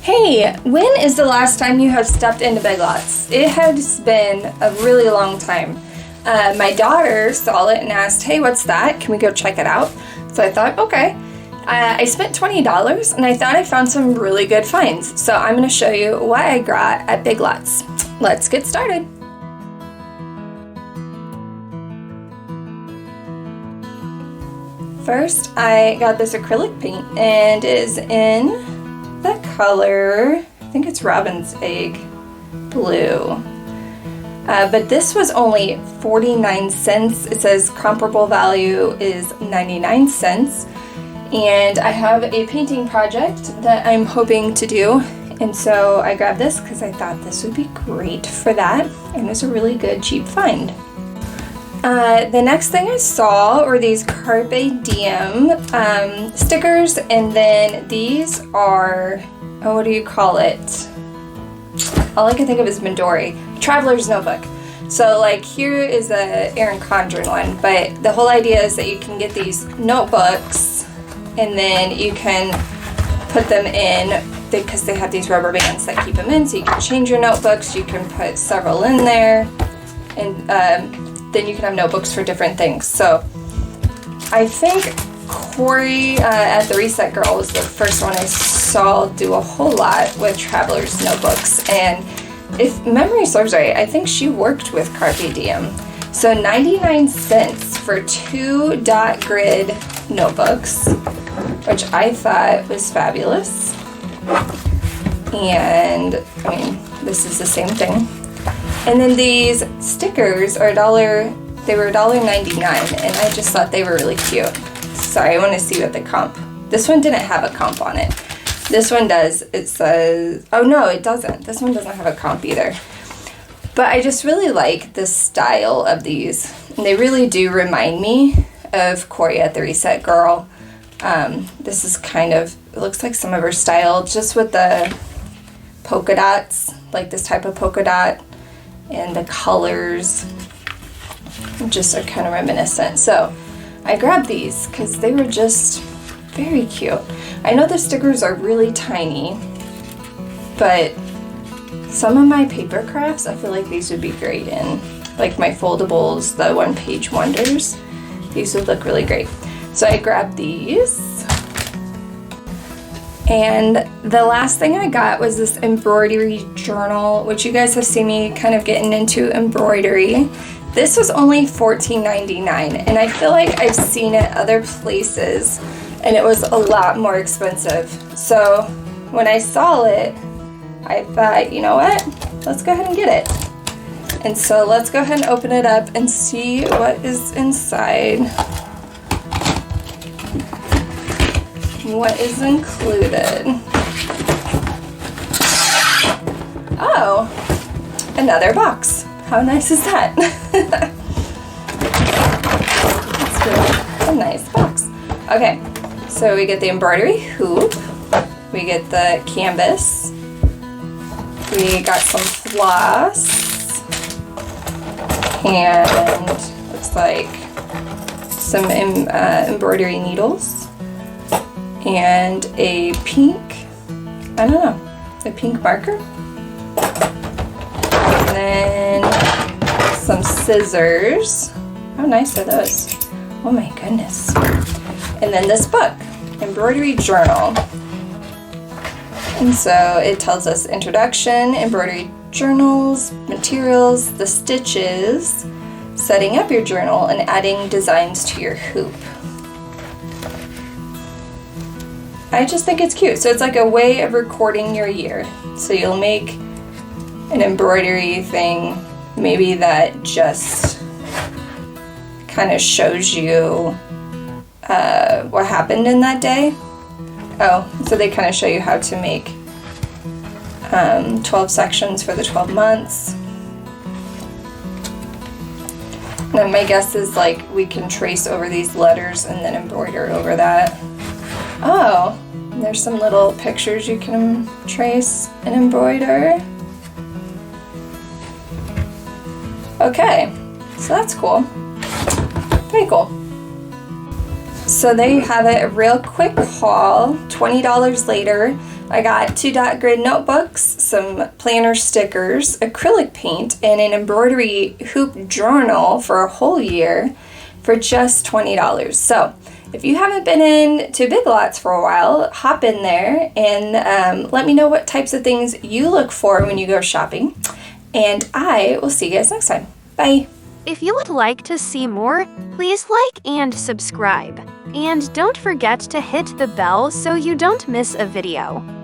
Hey, when is the last time you have stepped into Big Lots? It has been a really long time. My daughter saw it and asked, hey, what's that? Can we go check it out? So I thought, okay. I spent $20 and I thought I found some really good finds. So I'm going to show you what I got at Big Lots. Let's get started. First, I got this acrylic paint and it is in the color, I think it's Robin's Egg Blue. But this was only 49 cents. It says comparable value is 99 cents. And I have a painting project that I'm hoping to do. And so I grabbed this because I thought this would be great for that. And it was a really good, cheap find. The next thing I saw were these Carpe Diem stickers, and then these are, what do you call it? All I can think of is Midori, Traveler's Notebook. So like here is the Erin Condren one, but the whole idea is that you can get these notebooks and then you can put them in because they have these rubber bands that keep them in, so you can change your notebooks, you can put several in there, and then you can have notebooks for different things. So I think Corey at the Reset Girl was the first one I saw do a whole lot with Traveler's Notebooks. And if memory serves right, I think she worked with Carpe Diem. So 99 cents for 2 dot grid notebooks, which I thought was fabulous. And I mean, this is the same thing. And then these stickers are they were $1.99, and I just thought they were really cute. Sorry, I want to see what the comp. This one didn't have a comp on it. This one does. It says, oh no, it doesn't. This one doesn't have a comp either. But I just really like the style of these. And they really do remind me of Corey at the Reset Girl. This is kind of, it looks like some of her style, just with the polka dots, like this type of polka dot. And the colors just are kind of reminiscent. So I grabbed these because they were just very cute. I know the stickers are really tiny, but some of my paper crafts, I feel like these would be great in. Like my foldables, the one-page wonders. These would look really great. So I grabbed these. And the last thing I got was this embroidery journal, which you guys have seen me kind of getting into embroidery. This was only $14.99, and I feel like I've seen it other places, and it was a lot more expensive. So when I saw it, I thought, you know what? Let's go ahead and get it. And so let's go ahead and open it up and see what is inside. What is included? Oh, another box. How nice is that? That's really a nice box. Okay, so we get the embroidery hoop, we get the canvas, we got some floss, and looks like some embroidery needles. And a pink, I don't know, a pink marker. And then some scissors. How nice are those? Oh my goodness. And then this book, Embroidery Journal. And so it tells us introduction, embroidery journals, materials, the stitches, setting up your journal, and adding designs to your hoop. I just think it's cute. So it's like a way of recording your year. So you'll make an embroidery thing, maybe that just kind of shows you what happened in that day. Oh, so they kind of show you how to make 12 sections for the 12 months. And my guess is like we can trace over these letters and then embroider over that. Oh, there's some little pictures you can trace and embroider. Okay, so that's cool. Very cool. So there you have it, a real quick haul, $20 later. I got 2 dot grid notebooks, some planner stickers, acrylic paint, and an embroidery hoop journal for a whole year for just $20. So if you haven't been in to Big Lots for a while, hop in there and let me know what types of things you look for when you go shopping. And I will see you guys next time. Bye. If you would like to see more, please like and subscribe. And don't forget to hit the bell so you don't miss a video.